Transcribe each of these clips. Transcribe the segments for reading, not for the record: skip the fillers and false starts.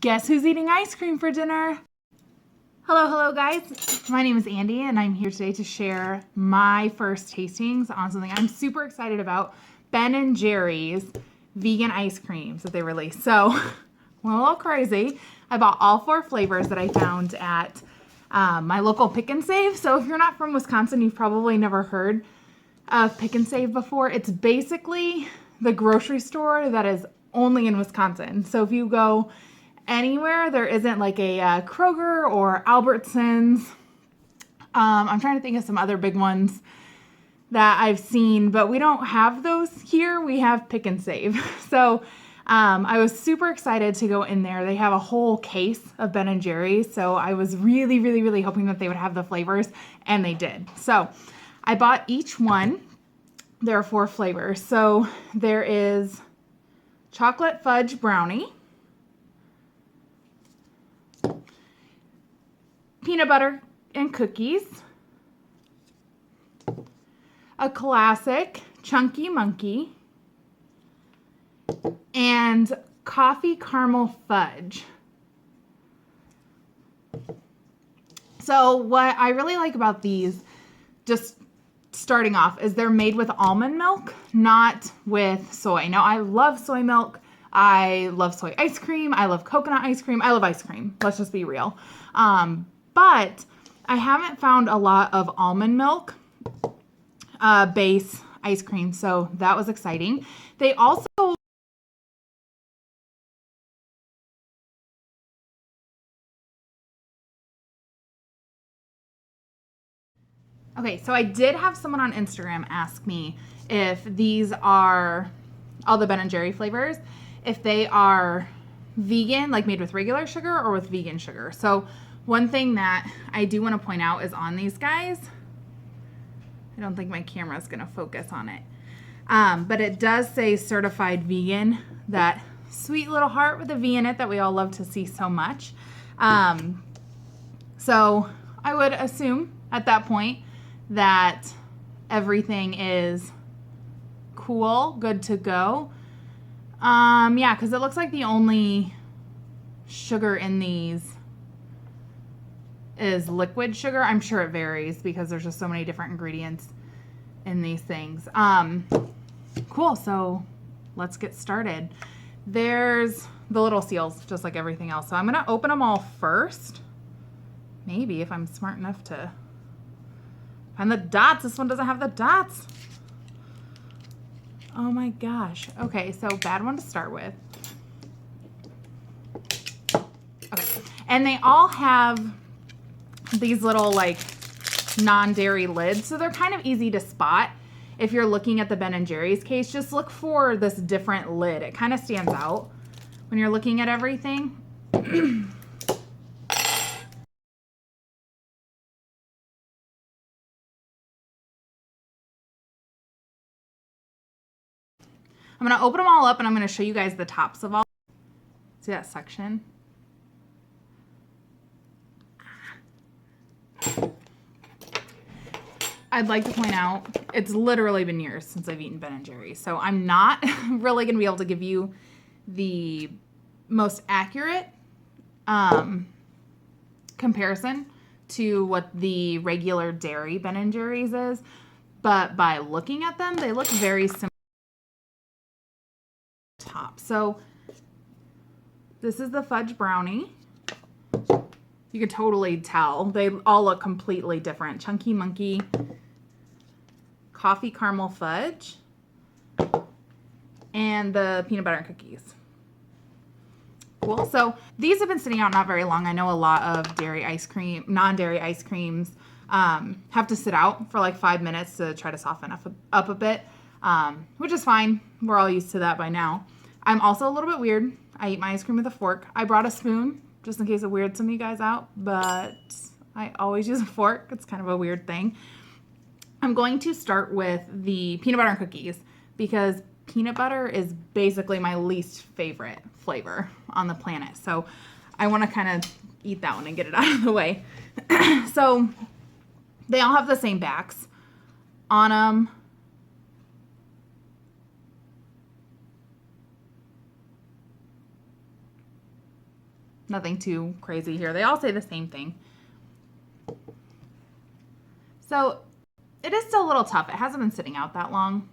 Guess who's eating ice cream for dinner? Hello guys. My name is Andy and I'm here today to share my first tastings on something I'm super excited about, Ben & Jerry's vegan ice creams that they released. So, we're a little crazy. I bought all 4 flavors that I found at my local Pick and Save. So if you're not from Wisconsin, you've probably never heard of Pick and Save before. It's basically the grocery store that is only in Wisconsin. So if you go anywhere there isn't like a Kroger or Albertsons. I'm trying to think of some other big ones that I've seen, but we don't have those here. We have Pick and Save. So I was super excited to go in there. They have a whole case of Ben & Jerry's. So I was really hoping that they would have the flavors, and they did. So I bought each one. There are 4 flavors. So there is chocolate fudge brownie, peanut butter and cookies, a classic chunky monkey, and coffee caramel fudge. So what I really like about these, just starting off, is they're made with almond milk, not with soy. Now I love soy milk. I love soy ice cream. I love coconut ice cream. I love ice cream. Let's just be real. But I haven't found a lot of almond milk base ice cream, so that was exciting. They also so I did have someone on Instagram ask me if these are all the Ben & Jerry flavors, if they are vegan, like made with regular sugar or with vegan sugar. So one thing that I do want to point out is on these guys, I don't think my camera is going to focus on it, but it does say certified vegan, that sweet little heart with a V in it that we all love to see so much. So I would assume at that point that everything is cool, good to go. Yeah, because it looks like the only sugar in these is liquid sugar. I'm sure it varies because there's just so many different ingredients in these things. Cool, so let's get started. There's the little seals, just like everything else. So I'm gonna open them all first. Maybe if I'm smart enough to find the dots. This one doesn't have the dots. Oh my gosh. Okay, so bad one to start with. Okay, and they all have these little like non-dairy lids, so they're kind of easy to spot. If you're looking at the Ben & Jerry's case, just look for this different lid. It kind of stands out when you're looking at everything. I'm going to open them all up and I'm going to show you guys the tops of all. See that section? I'd like to point out, it's literally been years since I've eaten Ben & Jerry's, so I'm not really going to be able to give you the most accurate comparison to what the regular dairy Ben & Jerry's is, but by looking at them, they look very similar. Top. So this is the fudge brownie. You can totally tell. They all look completely different. Chunky monkey, coffee caramel fudge, and the peanut butter and cookies. Cool. So these have been sitting out not very long. I know a lot of dairy ice cream, non-dairy ice creams have to sit out for like 5 minutes to try to soften up a bit, which is fine. We're all used to that by now. I'm also a little bit weird. I eat my ice cream with a fork. I brought a spoon just in case it weirds some of you guys out, but I always use a fork. It's kind of a weird thing. I'm going to start with the peanut butter and cookies because peanut butter is basically my least favorite flavor on the planet. So I want to kind of eat that one and get it out of the way. So they all have the same backs on them. Nothing too crazy here. They all say the same thing. So it is still a little tough. It hasn't been sitting out that long.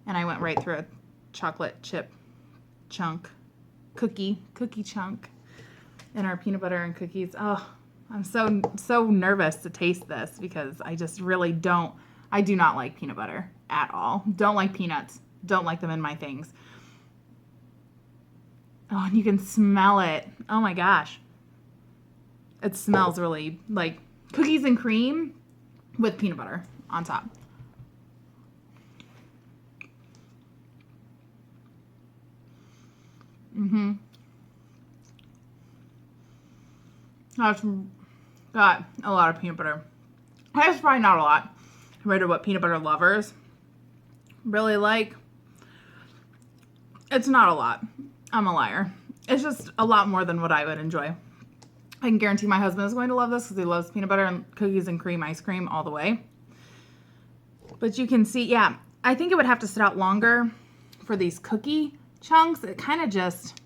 And I went right through a chocolate chip chunk, cookie chunk in our peanut butter and cookies. Oh, I'm so nervous to taste this because I just really I do not like peanut butter at all. Don't like peanuts. Don't like them in my things. Oh, and you can smell it. Oh my gosh. It smells really like cookies and cream with peanut butter on top. That's got a lot of peanut butter. That's probably not a lot compared to what peanut butter lovers really like. It's not a lot. I'm a liar. It's just a lot more than what I would enjoy. I can guarantee my husband is going to love this because he loves peanut butter and cookies and cream ice cream all the way. But you can see, yeah, I think it would have to sit out longer for these cookie chunks. It kind of just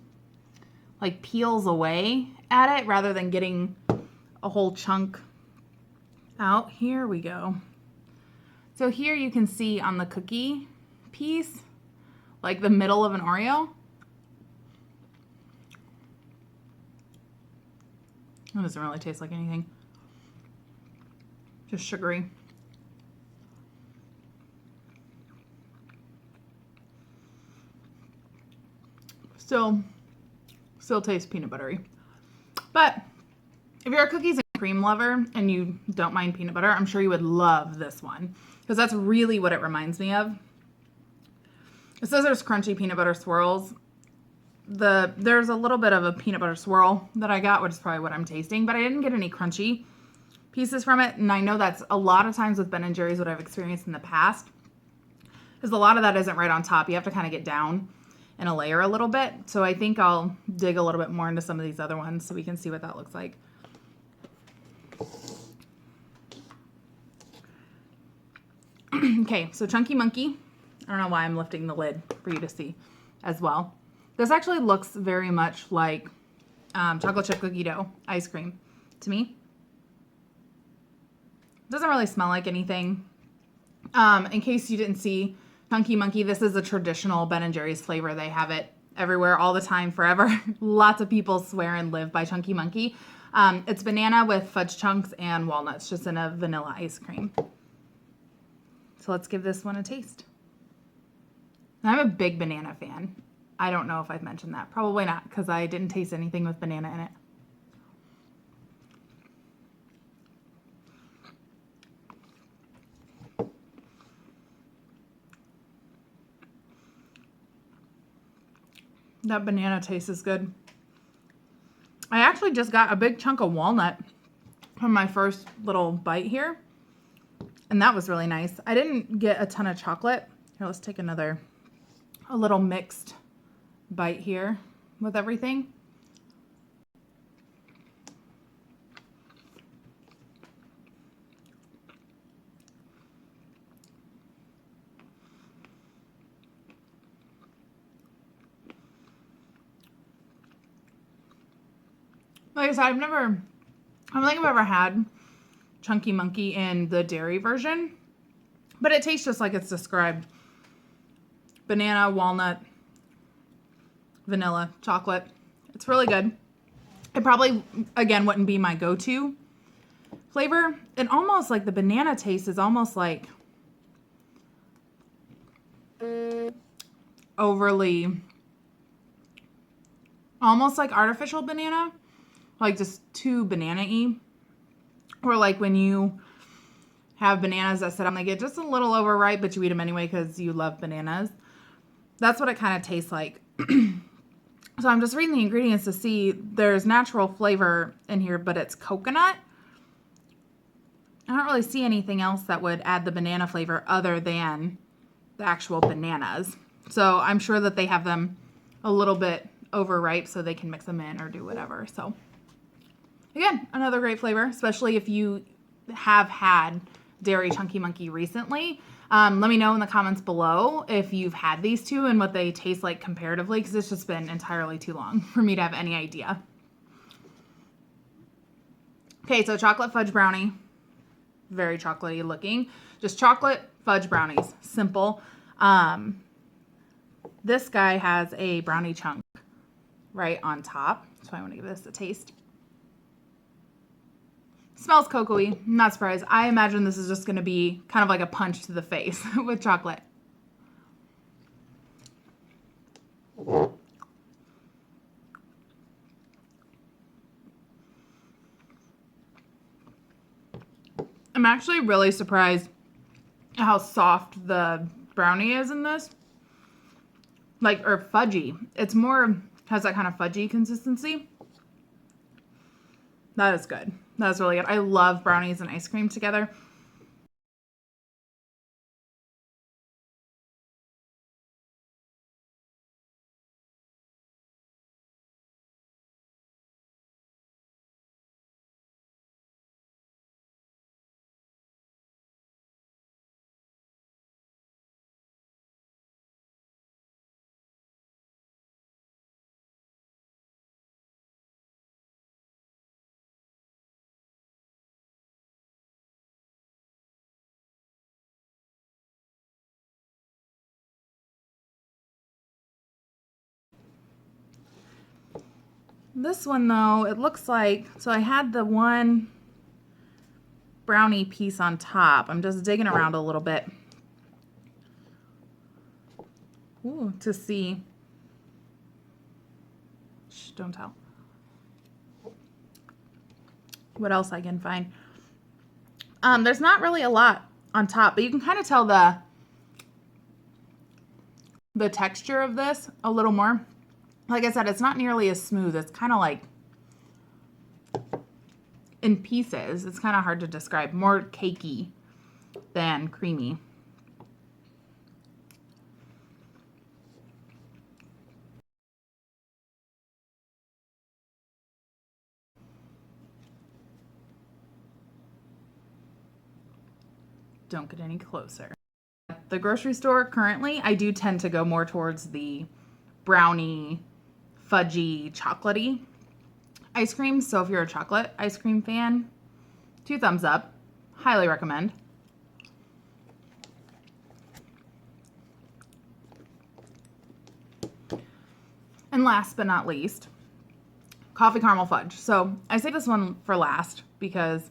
like peels away at it rather than getting a whole chunk out. Here we go. So here you can see on the cookie piece, like the middle of an Oreo. It doesn't really taste like anything. Just sugary. Still tastes peanut buttery. But if you're a cookies and cream lover and you don't mind peanut butter, I'm sure you would love this one because that's really what it reminds me of. It says there's crunchy peanut butter swirls. There's a little bit of a peanut butter swirl that I got, which is probably what I'm tasting, but I didn't get any crunchy pieces from it. And I know that's a lot of times with Ben & Jerry's what I've experienced in the past is a lot of that isn't right on top. You have to kind of get down in a layer a little bit. So I think I'll dig a little bit more into some of these other ones so we can see what that looks like. Okay, so Chunky Monkey. I don't know why I'm lifting the lid for you to see as well. This actually looks very much like chocolate chip cookie dough ice cream to me. Doesn't really smell like anything. In case you didn't see Chunky Monkey, this is a traditional Ben & Jerry's flavor. They have it everywhere all the time, forever. Lots of people swear and live by Chunky Monkey. It's banana with fudge chunks and walnuts, just in a vanilla ice cream. So let's give this one a taste. I'm a big banana fan. I don't know if I've mentioned that. Probably not, because I didn't taste anything with banana in it. That banana taste is good. I actually just got a big chunk of walnut from my first little bite here. And that was really nice. I didn't get a ton of chocolate. Here, let's take a little mixed bite here with everything. Like I said, I don't think I've ever had Chunky Monkey in the dairy version, but it tastes just like it's described. Banana, walnut, vanilla, chocolate. It's really good. It probably, again, wouldn't be my go-to flavor. And almost like the banana taste is almost like overly, almost like artificial banana. Like just too banana-y. Or like when you have bananas that sit on, they get just a little overripe, but you eat them anyway because you love bananas. That's what it kind of tastes like. So I'm just reading the ingredients to see there's natural flavor in here, but it's coconut. I don't really see anything else that would add the banana flavor other than the actual bananas. So I'm sure that they have them a little bit overripe so they can mix them in or do whatever. So again, another great flavor, especially if you have had Dairy Chunky Monkey recently. Let me know in the comments below if you've had these two and what they taste like comparatively, because it's just been entirely too long for me to have any idea. Okay, so chocolate fudge brownie. Very chocolatey looking. Just chocolate fudge brownies. Simple. This guy has a brownie chunk right on top. So I want to give this a taste. Smells cocoa-y. Not surprised. I imagine this is just going to be kind of like a punch to the face with chocolate. I'm actually really surprised at how soft the brownie is in this. Or fudgy. It's more, has that kind of fudgy consistency. That is good. That is really good. I love brownies and ice cream together. This one though, it looks like, so I had the one brownie piece on top. I'm just digging around a little bit. Ooh, to see. Shh, don't tell. What else I can find. There's not really a lot on top, but you can kind of tell the texture of this a little more. Like I said, it's not nearly as smooth. It's kind of like in pieces. It's kind of hard to describe. More cakey than creamy. Don't get any closer. At the grocery store currently, I do tend to go more towards the brownie, fudgy, chocolatey ice cream. So if you're a chocolate ice cream fan, 2 thumbs up. Highly recommend. And last but not least, coffee caramel fudge. So I say this one for last because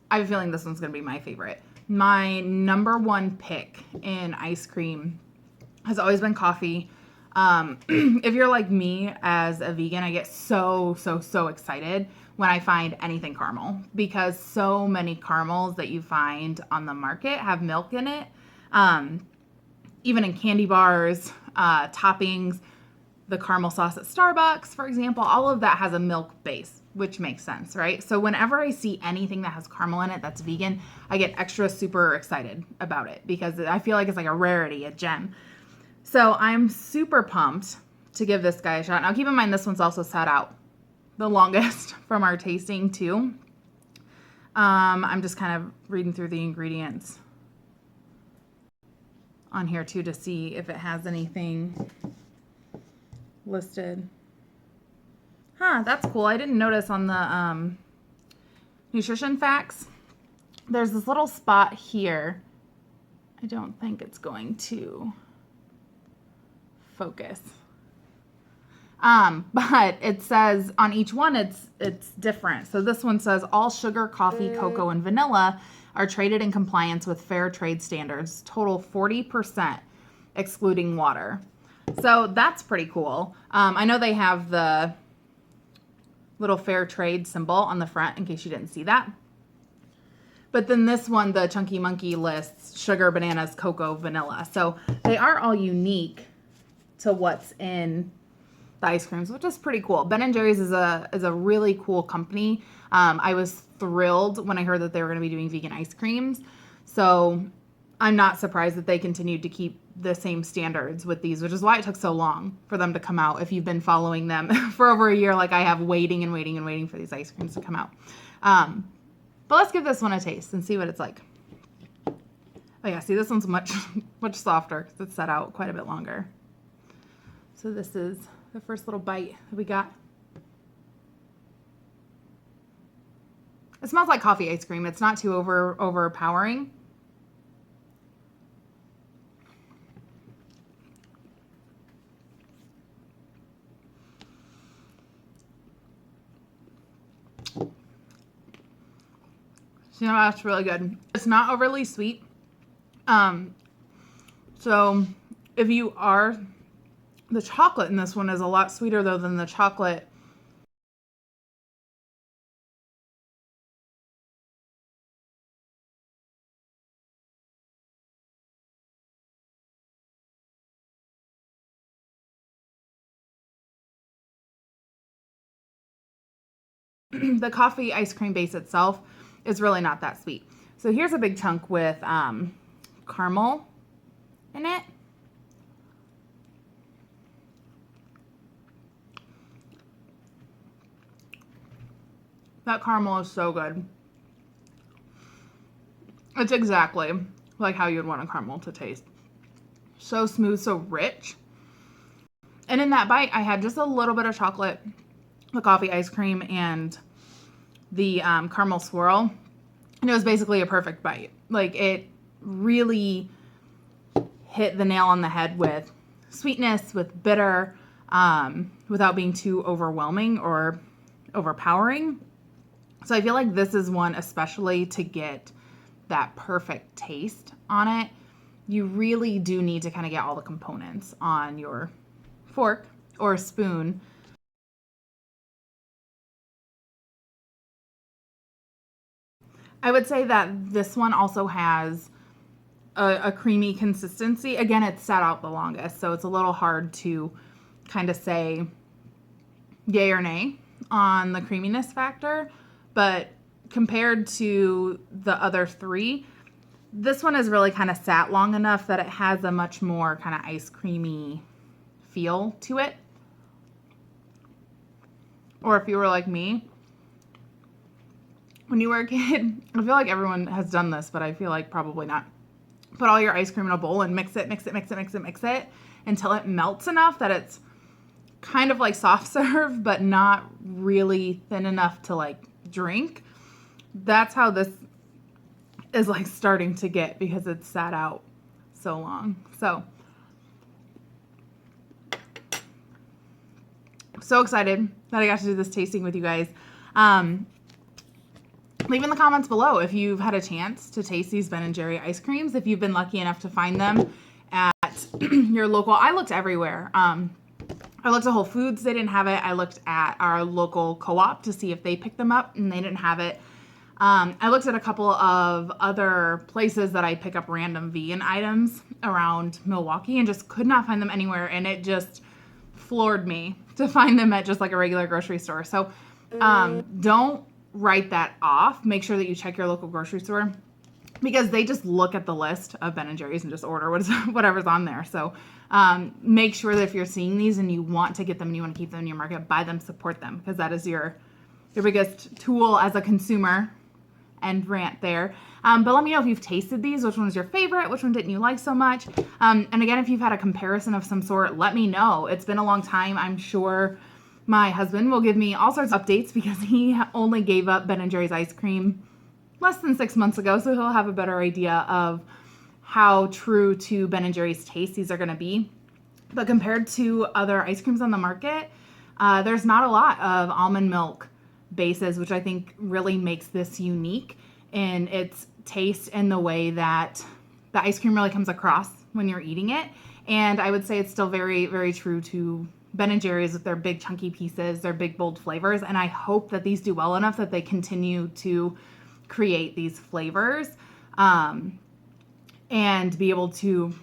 I have a feeling this one's going to be my favorite. My number one pick in ice cream has always been coffee. If you're like me as a vegan, I get so excited when I find anything caramel, because so many caramels that you find on the market have milk in it. Even in candy bars, toppings, the caramel sauce at Starbucks, for example, all of that has a milk base, which makes sense, right? So whenever I see anything that has caramel in it that's vegan, I get extra super excited about it because I feel like it's like a rarity, a gem. So I'm super pumped to give this guy a shot. Now keep in mind, this one's also sat out the longest from our tasting too. I'm just kind of reading through the ingredients on here too to see if it has anything listed. Huh, that's cool. I didn't notice on the nutrition facts. There's this little spot here. I don't think it's going to focus. But it says on each one it's different. So this one says all sugar, coffee, cocoa, and vanilla are traded in compliance with fair trade standards. Total 40%, excluding water. So that's pretty cool. I know they have the little fair trade symbol on the front in case you didn't see that. But then this one, the Chunky Monkey, lists sugar, bananas, cocoa, vanilla. So they are all unique to what's in the ice creams, which is pretty cool. Ben & Jerry's is a really cool company. I was thrilled when I heard that they were going to be doing vegan ice creams. So I'm not surprised that they continued to keep the same standards with these, which is why it took so long for them to come out. If you've been following them for over a year, like I have, waiting for these ice creams to come out. But let's give this one a taste and see what it's like. Oh yeah, see, this one's much softer because it's set out quite a bit longer. So this is the first little bite that we got. It smells like coffee ice cream. It's not too overpowering. So, that's really good. It's not overly sweet. So if you are, the chocolate in this one is a lot sweeter though than the chocolate the coffee ice cream base itself is really not that sweet. So here's a big chunk with caramel in it. That caramel is so good. It's exactly like how you'd want a caramel to taste. So smooth, so rich. And in that bite, I had just a little bit of chocolate, the coffee ice cream, and the caramel swirl. And it was basically a perfect bite. Like, it really hit the nail on the head with sweetness, with bitter, without being too overwhelming or overpowering. So I feel like this is one especially to get that perfect taste on it. You really do need to kind of get all the components on your fork or spoon. I would say that this one also has a creamy consistency. Again, it's sat out the longest, so it's a little hard to kind of say yay or nay on the creaminess factor. But compared to the other three, this one has really kind of sat long enough that it has a much more kind of ice creamy feel to it. Or if you were like me, when you were a kid, I feel like everyone has done this, but I feel like probably not. Put all your ice cream in a bowl and mix it until it melts enough that it's kind of like soft serve, but not really thin enough to like drink. That's how this is like starting to get because it's sat out so long. So excited that I got to do this tasting with you guys. Leave in the comments below if you've had a chance to taste these Ben & Jerry ice creams, if you've been lucky enough to find them at your local. I looked everywhere. I looked at Whole Foods. They didn't have it. I looked at our local co-op to see if they picked them up, and they didn't have it. I looked at a couple of other places that I pick up random vegan items around Milwaukee and just could not find them anywhere, and it just floored me to find them at just like a regular grocery store. So don't write that off. Make sure that you check your local grocery store because they just look at the list of Ben & Jerry's and just order whatever's on there. So make sure that if you're seeing these and you want to get them and you want to keep them in your market, buy them, support them, because that is your biggest tool as a consumer. And rant there. But let me know if you've tasted these, which one was your favorite, which one didn't you like so much. And again, if you've had a comparison of some sort, let me know. It's been a long time. I'm sure my husband will give me all sorts of updates because he only gave up Ben & Jerry's ice cream less than 6 months ago. So he'll have a better idea of how true to Ben & Jerry's taste these are going to be. But compared to other ice creams on the market, there's not a lot of almond milk bases, which I think really makes this unique in its taste and the way that the ice cream really comes across when you're eating it. And I would say it's still very, very true to Ben & Jerry's with their big chunky pieces, their big bold flavors. And I hope that these do well enough that they continue to create these flavors and be able to